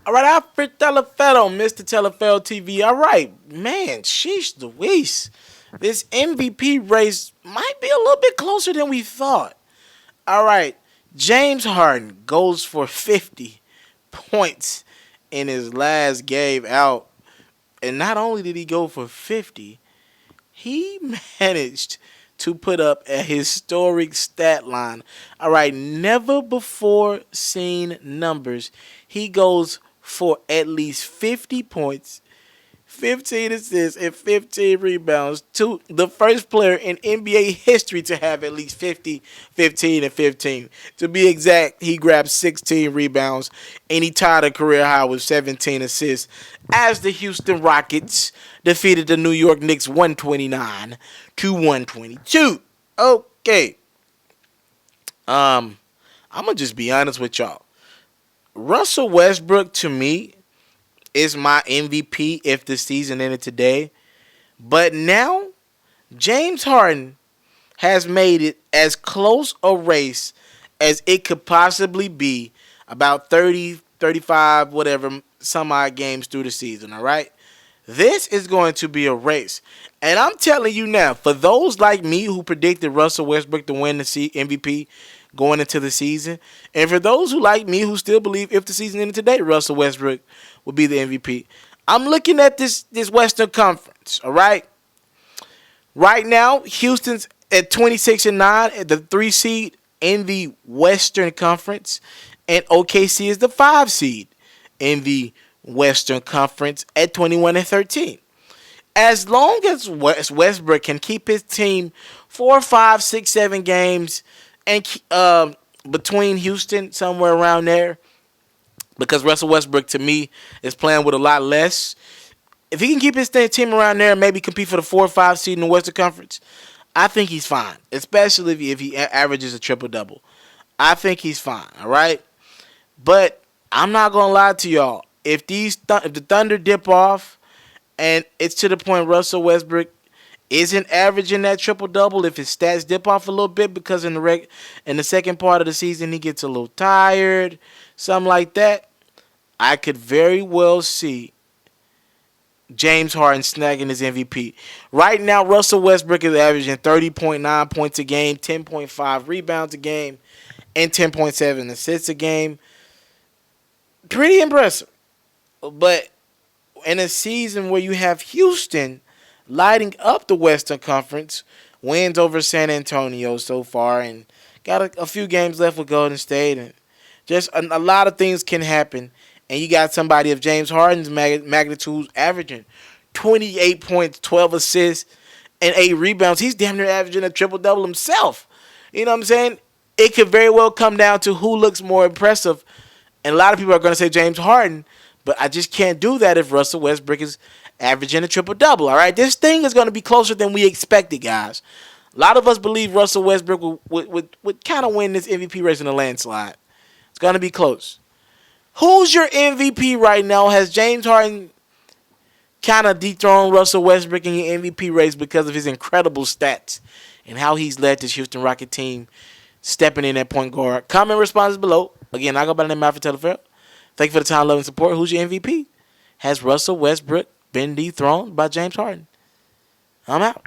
All right, Alfred Telefero, Mr. Telefero TV. All right, man, sheesh Louise. This MVP race might be a little bit closer than we thought. All right, James Harden goes for 50 points in his last game out. And not only did he go for 50, he managed to put up a historic stat line. All right, never before seen numbers. He goes for at least 50 points, 15 assists, and 15 rebounds. To the first player in NBA history to have at least 50, 15, and 15. To be exact, he grabbed 16 rebounds, and he tied a career high with 17 assists as the Houston Rockets defeated the New York Knicks 129 to 122. Okay. I'm gonna just be honest with y'all. Russell Westbrook to me is my MVP if the season ended today. But now, James Harden has made it as close a race as it could possibly be, about 30, 35, whatever, some odd games through the season, all right? This is going to be a race. And I'm telling you now, for those like me who predicted Russell Westbrook to win the MVP going into the season, and for those who like me who still believe if the season ended today, Russell Westbrook will be the MVP, I'm looking at this Western Conference, all right? Right now, Houston's at 26-9 at the 3 seed in the Western Conference, and OKC is the 5 seed in the Western Conference at 21-13. As long as Westbrook can keep his team 4, 5, 6, 7 games and between Houston, somewhere around there, because Russell Westbrook, to me, is playing with a lot less. If he can keep his team around there and maybe compete for the 4 or 5 seed in the Western Conference, I think he's fine, especially if he averages a triple-double. I think he's fine, all right? But I'm not going to lie to y'all. If the Thunder dip off and it's to the point Russell Westbrook isn't averaging that triple-double, if his stats dip off a little bit because in the second part of the season he gets a little tired, something like that, I could very well see James Harden snagging his MVP. Right now, Russell Westbrook is averaging 30.9 points a game, 10.5 rebounds a game, and 10.7 assists a game. Pretty impressive. But in a season where you have Houston lighting up the Western Conference, wins over San Antonio so far, and got a few games left with Golden State, and just a lot of things can happen. And you got somebody of James Harden's magnitude averaging 28 points, 12 assists, and 8 rebounds. He's damn near averaging a triple-double himself. You know what I'm saying? It could very well come down to who looks more impressive. And a lot of people are going to say James Harden, but I just can't do that if Russell Westbrook is averaging a triple-double, all right? This thing is going to be closer than we expected, guys. A lot of us believe Russell Westbrook would kind of win this MVP race in a landslide. It's going to be close. Who's your MVP right now? Has James Harden kind of dethroned Russell Westbrook in your MVP race because of his incredible stats and how he's led this Houston Rocket team stepping in at point guard? Comment responses below. Again, I go by the name of Alfred Telefero. Thank you for the time, love, and support. Who's your MVP? Has Russell Westbrook been dethroned by James Harden? I'm out.